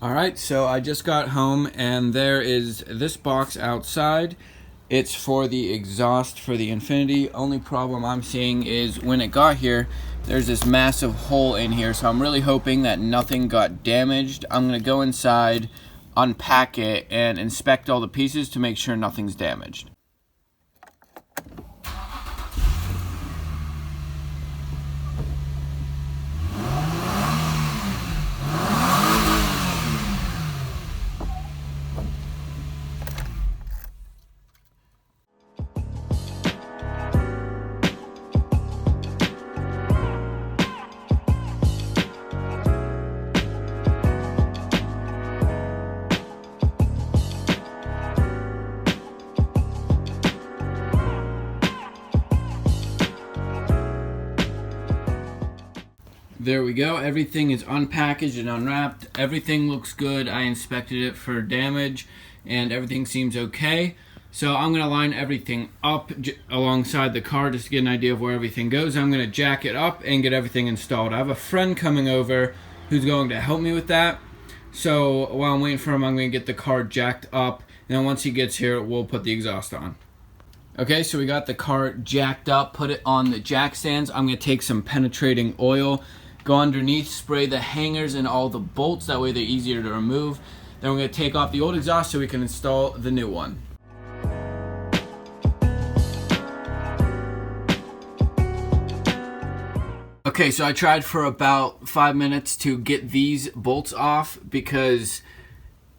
Alright, so I just got home and there is this box outside. It's for the exhaust for the Infinity. Only problem I'm seeing is when it got here, there's this massive hole in here, so I'm really hoping that nothing got damaged. I'm going to go inside, unpack it, and inspect all the pieces to make sure nothing's damaged. There we go. Everything is unpackaged and unwrapped. Everything looks good. I inspected it for damage and everything seems okay. So I'm going to line everything up alongside the car just to get an idea of where everything goes. I'm going to jack it up and get everything installed. I have a friend coming over who's going to help me with that. So while I'm waiting for him, I'm going to get the car jacked up, and then once he gets here, we'll put the exhaust on. Okay, so we got the car jacked up, put it on the jack stands. I'm going to take some penetrating oil, go underneath, spray the hangers and all the bolts, that way they're easier to remove. Then we're going to take off the old exhaust so we can install the new one. Okay, so I tried for about 5 minutes to get these bolts off because,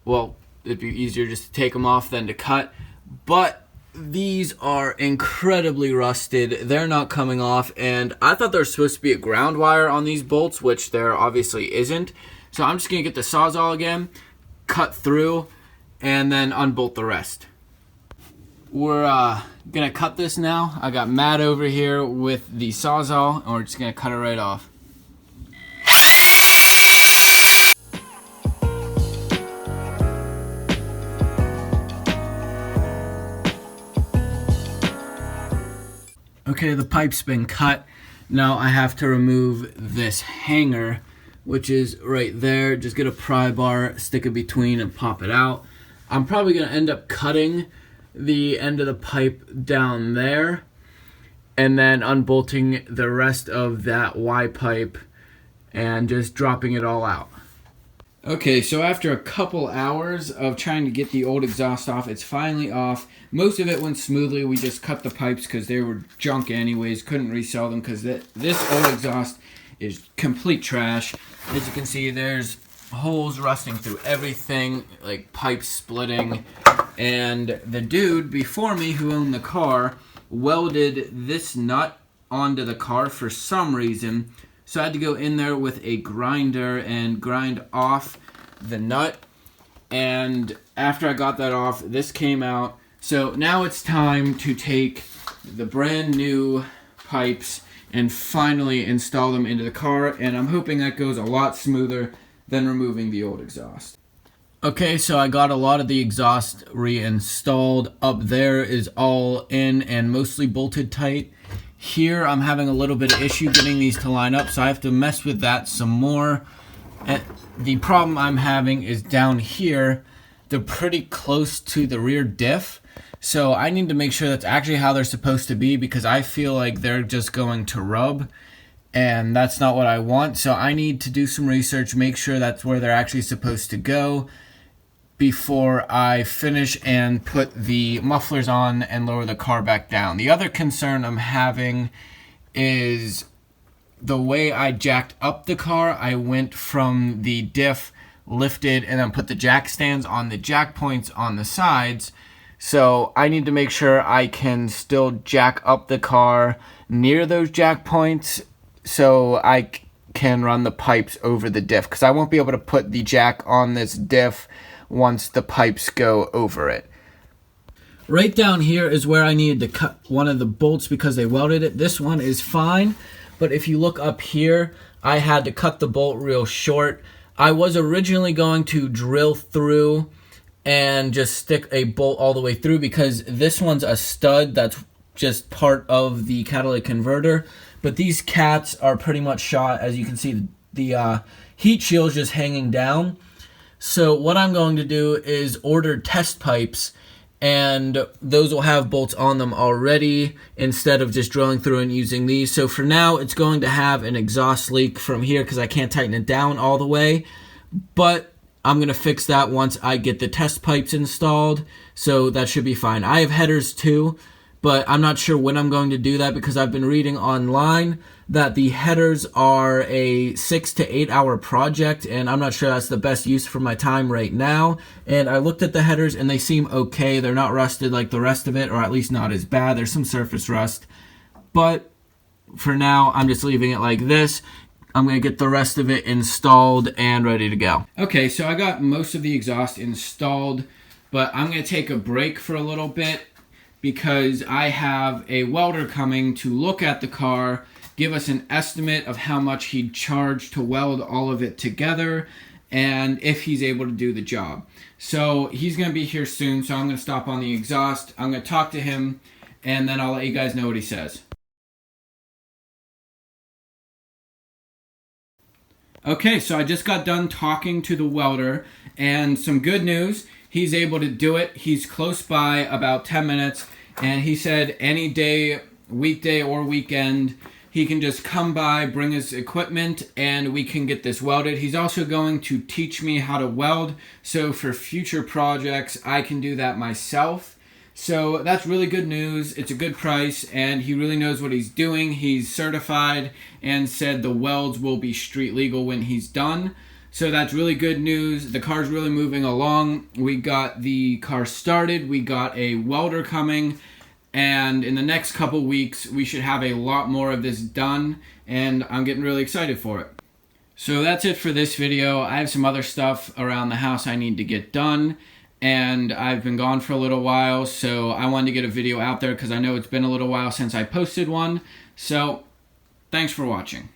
well, it'd be easier just to take them off than to cut. But these are incredibly rusted. They're not coming off, and I thought there was supposed to be a ground wire on these bolts, which there obviously isn't. So I'm just going to get the Sawzall again, cut through, and then unbolt the rest. We're going to cut this now. I got Matt over here with the Sawzall, and we're just going to cut it right off. Okay, the pipe's been cut. Now I have to remove this hanger, which is right there. Just get a pry bar, stick it between, and pop it out. I'm probably going to end up cutting the end of the pipe down there and then unbolting the rest of that Y pipe and just dropping it all out. Okay, so after a couple hours of trying to get the old exhaust off, it's finally off. Most of it went smoothly. We just cut the pipes because they were junk anyways. Couldn't resell them because this old exhaust is complete trash. As you can see, there's holes rusting through everything, like pipes splitting. And the dude before me who owned the car welded this nut onto the car for some reason. So I had to go in there with a grinder and grind off the nut. And after I got that off, this came out. So now it's time to take the brand new pipes and finally install them into the car. And I'm hoping that goes a lot smoother than removing the old exhaust. Okay, so I got a lot of the exhaust reinstalled. Up there is all in and mostly bolted tight. Here I'm having a little bit of issue getting these to line up, so I have to mess with that some more. And the problem I'm having is down here, they're pretty close to the rear diff. So I need to make sure that's actually how they're supposed to be, because I feel like they're just going to rub, and that's not what I want. So I need to do some research, make sure that's where they're actually supposed to go before I finish and put the mufflers on and lower the car back down. The other concern I'm having is the way I jacked up the car. I went from the diff, lifted, and then put the jack stands on the jack points on the sides. So I need to make sure I can still jack up the car near those jack points so I can run the pipes over the diff, because I won't be able to put the jack on this diff once the pipes go over it. Right down here is where I needed to cut one of the bolts because they welded it. This one is fine, but if you look up here, I had to cut the bolt real short. I was originally going to drill through and just stick a bolt all the way through, because this one's a stud that's just part of the catalytic converter, but these cats are pretty much shot. As you can see, the heat shield's just hanging down. So what I'm going to do is order test pipes, and those will have bolts on them already instead of just drilling through and using these. So for now, it's going to have an exhaust leak from here because I can't tighten it down all the way, but I'm going to fix that once I get the test pipes installed, so that should be fine. I have headers too, but I'm not sure when I'm going to do that because I've been reading online that the headers are a 6 to 8 hour project, and I'm not sure that's the best use for my time right now. And I looked at the headers and they seem okay. They're not rusted like the rest of it, or at least not as bad. There's some surface rust, but for now I'm just leaving it like this. I'm going to get the rest of it installed and ready to go. Okay, so I got most of the exhaust installed, but I'm going to take a break for a little bit because I have a welder coming to look at the car, give us an estimate of how much he'd charge to weld all of it together, and if he's able to do the job. So he's going to be here soon, so I'm going to stop on the exhaust. I'm going to talk to him, and then I'll let you guys know what he says. Okay, so I just got done talking to the welder, and some good news, he's able to do it. He's close by, about 10 minutes, and he said any day, weekday or weekend, he can just come by, bring his equipment, and we can get this welded. He's also going to teach me how to weld, so for future projects, I can do that myself. So that's really good news. It's a good price, and he really knows what he's doing. He's certified and said the welds will be street legal when he's done. So that's really good news. The car's really moving along. We got the car started. We got a welder coming, and in the next couple weeks, we should have a lot more of this done, and I'm getting really excited for it. So that's it for this video. I have some other stuff around the house I need to get done, and I've been gone for a little while, so I wanted to get a video out there because I know it's been a little while since I posted one. So thanks for watching.